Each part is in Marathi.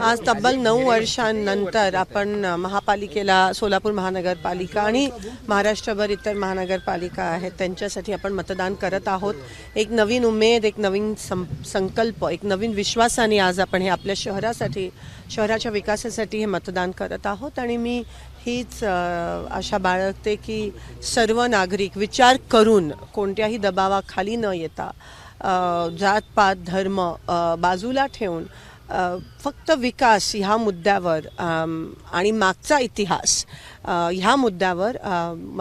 आज तब्बल 9 वर्षांनंतर आपण महापालिकेला सोलापूर महानगरपालिका आणि महाराष्ट्रभर इतर महानगरपालिका आहेत त्यांच्यासाठी आपण मतदान करत आहोत। एक नवीन उमेद, एक नवीन संकल्प, एक नवीन विश्वासाने आज आपण हे आपल्या शहरासाठी, शहराच्या विकासासाठी हे मतदान करत आहोत। आणि मी हीच आशा बाळगते की सर्व नागरिक विचार करून कोणत्याही दबावाखाली न येता जातपात धर्म बाजूला ठेवून फक्त विकास ह्या मुद्द्यावर आणि मागचा इतिहास ह्या मुद्द्यावर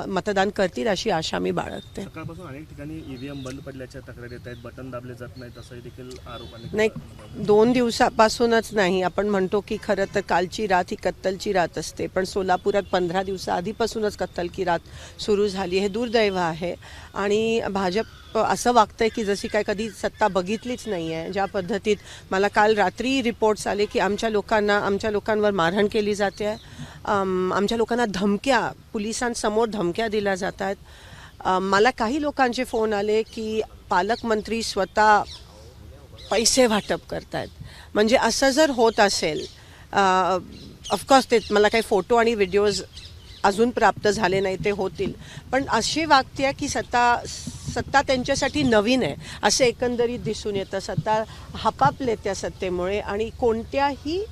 मतदान करतील अशी आशा मी बाळगते। सकाळपासून अनेक ठिकाणी ईव्हीएम बंद पडल्याच्या तक्रारी येत आहेत, बटन दाबले जात नाहीत असंही देखील आरोप नाही, 2 दिवसापासूनच नाही। आपण म्हणतो की खरं तर कालची रात ही कत्तलची रात असते, पण सोलापुरात 15 दिवसाआधीपासूनच कत्तल की रात सुरू झाली। हे दुर्दैव आहे आणि भाजप असं वागतंय की जशी काय कधी सत्ता बघितलीच नाही आहे। ज्या पद्धतीत मला काल रात्री रिपोर्ट्स आले की आमच्या लोकांवर मारहाण केली जाते आहे, आमच्या लोकांना धमक्या, पोलिसांसमोर धमक्या दिल्या जात आहेत। मला काही लोकांचे फोन आले की पालकमंत्री स्वतः पैसे वाटप करतायत। म्हणजे असं जर होत असेल, ऑफकोर्स ते मला काही फोटो आणि व्हिडिओज अजून प्राप्त झाले नाही, ते होतील, पण अशी वागते की सत्ता त्यांच्यासाठी नवीन आहे असं एकंदरीत दिसून येतं। सत्ता हपापले त्या सत्तेमुळे आणि कोणत्याही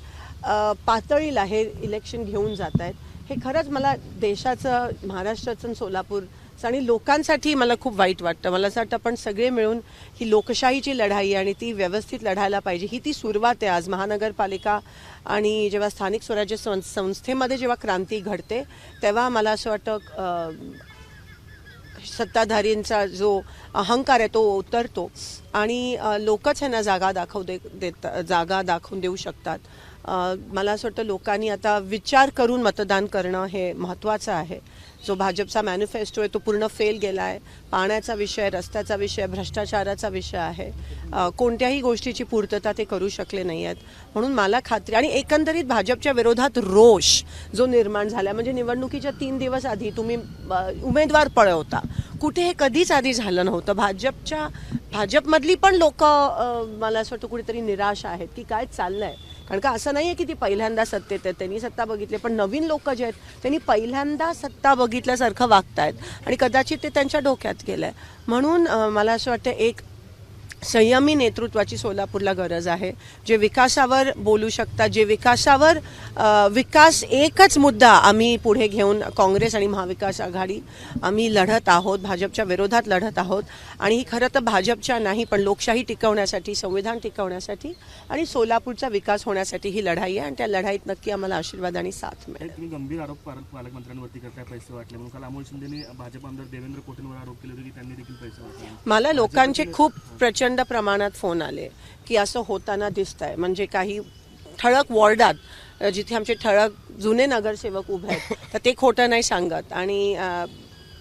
पातळीला हे इलेक्शन घेऊन जात आहेत। हे खरंच मला देशाचं, महाराष्ट्राचं, सोलापूरचं आणि लोकांसाठी मला खूप वाईट वाटतं। मला असं वाटतं आपण सगळे मिळून ही लोकशाहीची लढाई आणि ती व्यवस्थित लढायला पाहिजे। ही ती सुरुवात आहे। आज महानगरपालिका आणि जेव्हा स्थानिक स्वराज्य संस्थेमध्ये जेव्हा क्रांती घडते तेव्हा मला असं वाटतं सत्ताधारींचा जो अहंकार आहे तो उतरतो आणि लोकच ह्यांना जागा दाखवून देऊ शकतात। मला असं वाटतं लोकांनी आता विचार करून मतदान करणं हे महत्त्वाचं आहे। जो भाजपचा मॅनिफेस्टो आहे तो पूर्ण फेल गेला आहे। पाण्याचा विषय, रस्त्याचा विषय, भ्रष्टाचाराचा विषय आहे। कोणत्याही गोष्टीची पूर्तता ते करू शकले नाही आहेत। म्हणून मला खात्री आणि एकंदरीत भाजपच्या विरोधात रोष जो निर्माण झाला, म्हणजे निवडणुकीच्या 3 दिवस आधी तुम्ही उमेदवार पळवता, कुठे हे कधीच आधी झालं नव्हतं। भाजपमधली पण लोक मला असं वाटतं कुठेतरी निराश आहेत की काय चाललंय, कारण का असं नाही आहे की ती पहिल्यांदा सत्तेत आहेत, त्यांनी सत्ता बघितली, पण नवीन लोक जे आहेत त्यांनी पहिल्यांदा सत्ता बघितल्यासारखं वागतायत आणि कदाचित ते त्यांच्या डोक्यात गेलंय। म्हणून मला असं वाटतं एक संयमी नेतृत्वाची सोलापूरला गरज आहे, जे विकासावर बोलू शकतात, जे विकास एकच मुद्दा आम्ही पुढे घेऊन काँग्रेस आणि महाविकास आघाडी आम्ही लढत आहोत, भाजपच्या विरोधात लढत आहोत। आणि ही खरं तर भाजपच्या नाही पण लोकशाही टिकवण्यासाठी, संविधान टिकवण्यासाठी आणि सोलापूरचा विकास होण्यासाठी ही लढाई आहे आणि त्या लढाईत नक्की आम्हाला आशीर्वाद आणि साथ मिळेल। तुम्ही गंभीर आरोप पालकमंत्र्यांवरती करताय, पैसे वाटले म्हणून। काल अमोल शिंदेने भाजप आमदार देवेंद्र कोटेंवर आरोप केले होते की त्यांनी देखील पैसे वाटले। मला लोकांचे खूप प्रचंड प्रमाणात फोन आले की असं होताना दिसतंय। म्हणजे काही ठळक वॉर्डात जिथे आमचे ठळक जुने नगरसेवक उभे आहेत तर ते खोटं नाही सांगत आणि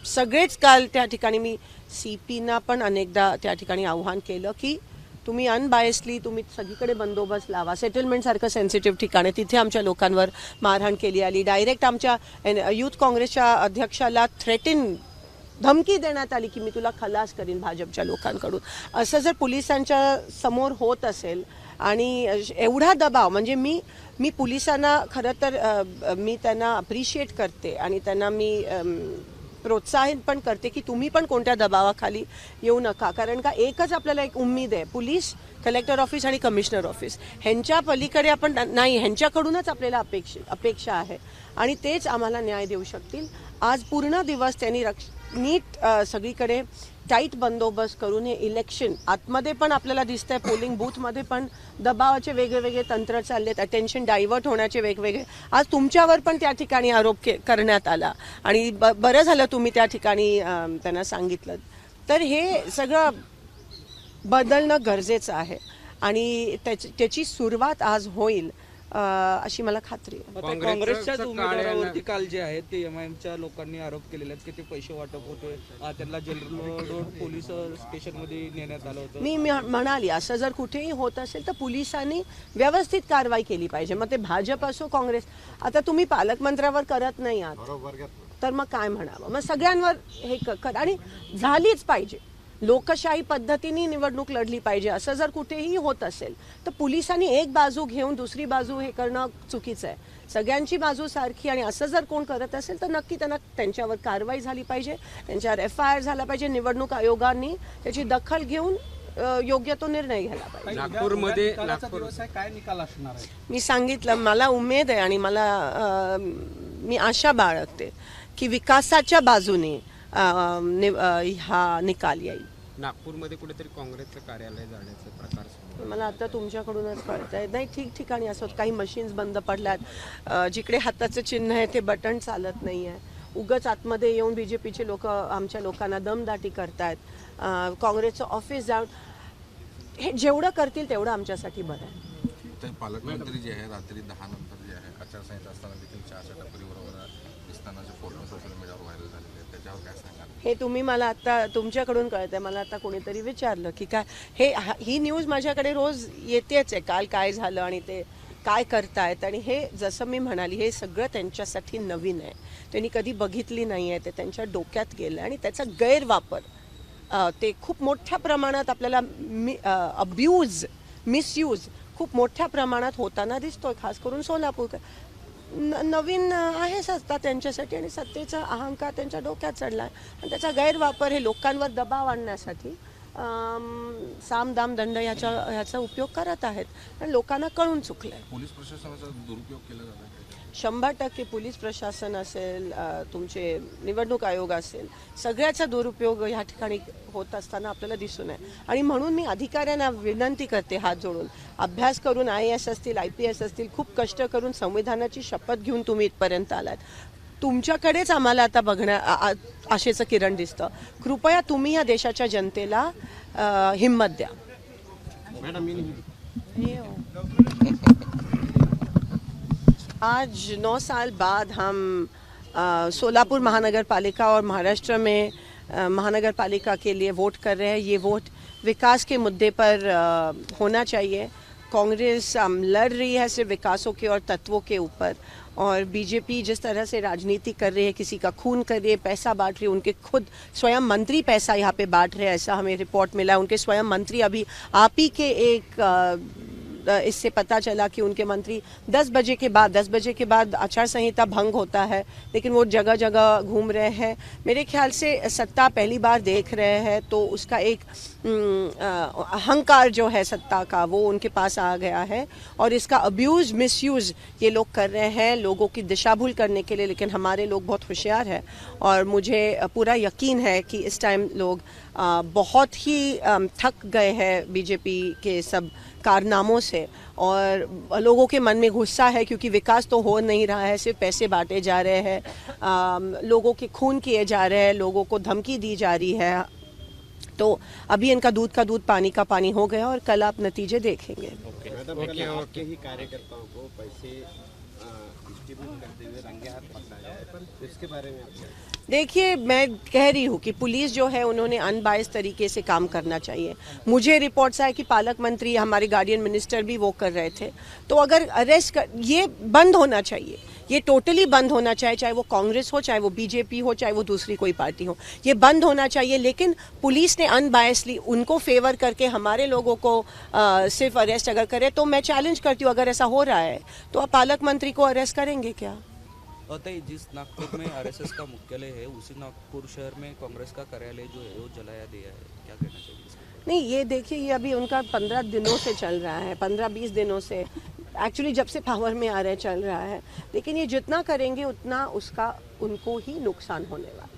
सगळेच काल त्या ठिकाणी मी CPना पण अनेकदा त्या ठिकाणी आव्हान केलं की तुम्ही अनबायसली तुम्ही सगळीकडे बंदोबस्त लावा। सेटलमेंट सारखं सेन्सिटिव्ह ठिकाण आहे तिथे आमच्या लोकांवर मारहाण केली आली, डायरेक्ट आमच्या युथ काँग्रेसच्या अध्यक्षाला धमकी देण्यात आली की मी तुला खलास करीन भाजपच्या लोकांकडून। असं जर पोलिसांच्या समोर होत असेल आणि एवढा दबाव, म्हणजे मी पोलिसांना खरं तर मी त्यांना अप्रिशिएट करते आणि त्यांना मी प्रोत्साहित पण करते की तुम्ही पण कोणत्या दबावाखाली येऊ नका, कारण का एकच आपल्याला एक उम्मीद आहे, पोलीस, कलेक्टर ऑफिस आणि कमिशनर ऑफिस ह्यांच्या पलीकडे आपण नाही, ह्यांच्याकडूनच आपल्याला अपेक्षा आहे आणि तेच आम्हाला न्याय देऊ शकतील। आज पूर्ण दिवस त्यांनी नीट सगळीकडे टाईट बंदोबस्त करून हे इलेक्शन आतमध्ये पण आपल्याला दिसतंय, पोलिंग बूथमध्ये पण दबावाचे वेगवेगळे तंत्र चाललेत, अटेन्शन डायव्हर्ट होण्याचे वेगवेगळे। आज तुमच्यावर पण त्या ठिकाणी आरोप करण्यात आला आणि बरं झालं तुम्ही त्या ठिकाणी त्यांना सांगितलं। तर हे सगळं बदलणं गरजेचं आहे आणि त्याची सुरुवात आज होईल अशी मला खात्री आहे। काँग्रेसच्याच उमेदवारावरती काल जे आहे ते MIMच्या लोकांनी आरोप केलेले आहेत की ते पैसे वाटप होते, त्यांना जनरल रोड पोलीस स्टेशनमध्ये नेण्यात आलं होतं। मी म्हणाली असं जर कुठेही होत असेल तर पोलिसांनी व्यवस्थित कारवाई केली पाहिजे, मग ते भाजप असो काँग्रेस। आता तुम्ही पालकमंत्र्यावर करत नाही आहात तर मग काय म्हणावं, मग सगळ्यांवर हे आणि झालीच पाहिजे। लोकशाही पद्धतीने निवडणूक लढली पाहिजे असं जर कुठेही होत असेल तर पोलिसांनी एक बाजू घेऊन दुसरी बाजू हे करणं चुकीचं आहे. सगळ्यांची बाजू सारखी आणि असं जर कोण करत असेल तर नक्की त्यांच्यावर कारवाई झाली पाहिजे, त्यांच्यावर FIR झाला पाहिजे. निवडणूक आयोगाने त्याची दखल घेऊन योग्य तो निर्णय घ्यायला पाहिजे. नागपूरमध्ये काय निकाल असणार आहे? मी सांगितलं, मला उमेद आहे आणि मी आशा बाळगते की विकासाच्या बाजूने हा निकाल येईल. नागपूरमध्ये कुठेतरी काँग्रेसचं कार्यालय जाण्याचे प्रकार सुरू आहेत. मला आता तुमच्याकडूनच कळतंय. नाही, ठिकठिकाणी असं काही मशीन्स बंद पडल्यात, जिकडे हाताचं चिन्ह आहे ते बटन चालत नाही आहे. उगाच आतमध्ये येऊन BJPचे लोक आमच्या लोकांना दमदाटी करतायत. काँग्रेसचं ऑफिस जाऊन हे जेवढं करतील तेवढं आमच्यासाठी बरं आहे. तर पालकमंत्री जे आहे रात्री 10 नंतर जे आहे आचारसंहिता असताना देखील चहाच्या टपरीबरोबर दिसतानाचे फोटो सोशल मीडियावर व्हायरल झालेले आहेत, त्याच्यावर काय सांगाल? हे तुम्ही मला आता तुमच्याकडून कळतंय. मला आता कोणीतरी विचारलं की काय ही न्यूज माझ्याकडे रोज येतेच आहे, काल काय झालं आणि ते काय करतायत. आणि हे जसं मी म्हणाली, हे सगळं त्यांच्यासाठी नवीन आहे, त्यांनी कधी बघितली नाही आहे, ते त्यांच्या डोक्यात गेलं आणि त्याचा गैरवापर ते खूप मोठ्या प्रमाणात आपल्याला मिसयूज खूप मोठ्या प्रमाणात होताना दिसतोय. खास करून सोलापूर नवीन आहे सत्ता त्यांच्यासाठी आणि सत्तेचा अहंकार त्यांच्या डोक्यात चढला आणि त्याचा गैरवापर हे लोकांवर दबाव आणण्यासाठी साम दाम दंड ह्याचा उपयोग करत आहेत आणि लोकांना कळून चुकलंय. पोलीस प्रशासनाचा दुरुपयोग केला जातो. 100% पोलीस प्रशासन असेल, तुमचे निवडणूक आयोग असेल, सगळ्याचा दुरुपयोग ह्या ठिकाणी होत असताना आपल्याला दिसून आहे. आणि म्हणून मी अधिकाऱ्यांना विनंती करते हात जोडून, अभ्यास करून IAS असतील, IPS असतील, खूप कष्ट करून संविधानाची शपथ घेऊन तुम्ही इथपर्यंत आलात. तुमच्याकडेच आम्हाला आता आशेचं किरण दिसतं. कृपया तुम्ही या देशाच्या जनतेला हिम्मत द्या. आज 9 साल बाद हम सोलापुर महानगर पालिका और महाराष्ट्र में महानगर पालिका के लिए वोट कर रहे हैं. ये वोट विकास के मुद्दे पर होना चाहिए. कांग्रेस लड़ रही है सिर्फ विकासों के और तत्वों के ऊपर, और BJP जिस तरह से राजनीति कर रही है, किसी का खून कर रही है, पैसा बांट रही है. उनके खुद स्वयं मंत्री पैसा यहाँ पे बांट रहे हैं, ऐसा हमें रिपोर्ट मिला. उनके स्वयं मंत्री अभी आप ही के इससे पता चला कि उनके मंत्री 10 बजे के बाद आचार संहिता भंग होता है, लेकिन वो जगह जगह घूम रहे हैं. मेरे ख्याल से सत्ता पहली बार देख रहे हैं तो उसका एक अहंकार जो है सत्ता का वो उनके पास आ गया है और इसका अब्यूज मिसयूज ये लोग कर रहे हैं लोगों की दिशा भूल करने के लिए. लेकिन हमारे लोग बहुत होशियार हैं और मुझे पूरा यकीन है कि इस टाइम लोग बहुत ही थक गए हैं BJP के सब कारनामों से और लोगों के मन में गुस्सा है क्योंकि विकास तो हो नहीं रहा है, सिर्फ पैसे बांटे जा रहे हैं, लोगों के खून किए जा रहे हैं, लोगों को धमकी दी जा रही है. तो अभी इनका दूध का दूध पानी का पानी हो गया और कल आप नतीजे देखेंगे. आपके ही कार्यकर्ताओं को पैसे डिस्ट्रीब्यूट करते हुए रंगे हाथ पकड़ा है, पर इसके बारे में आप देखिए, मैं कह रही हूँ कि पुलिस जो है उन्होंने अनबायस तरीके से काम करना चाहिए. मुझे रिपोर्ट्स आए कि पालक मंत्री, हमारे गार्डियन मिनिस्टर भी वो कर रहे थे. तो अगर ये बंद होना चाहिए, ये टोटली बंद होना चाहिए, चाहे वो कांग्रेस हो, चाहे वो BJP हो, चाहे वो दूसरी कोई पार्टी हो, ये बंद होना चाहिए. लेकिन पुलिस ने अनबायसली उनको फेवर करके हमारे लोगों को सिर्फ अरेस्ट अगर करे तो मैं चैलेंज करती हूँ, अगर ऐसा हो रहा है तो आप पालक मंत्री को अरेस्ट करेंगे क्या? जिस नागपुर में RSS का मुख्यालय है उसी नागपुर शहर में कांग्रेस का कार्यालय जो है वो जलाया दिया है, क्या कहना चाहिए? नहीं, ये देखिए, ये अभी उनका 15 दिनों से चल रहा है, 15-20 दिनों से एक्चुअली जब से पावर में आ रहे चल रहा है. लेकिन ये जितना करेंगे उतना उसका उनको ही नुकसान होने वाला.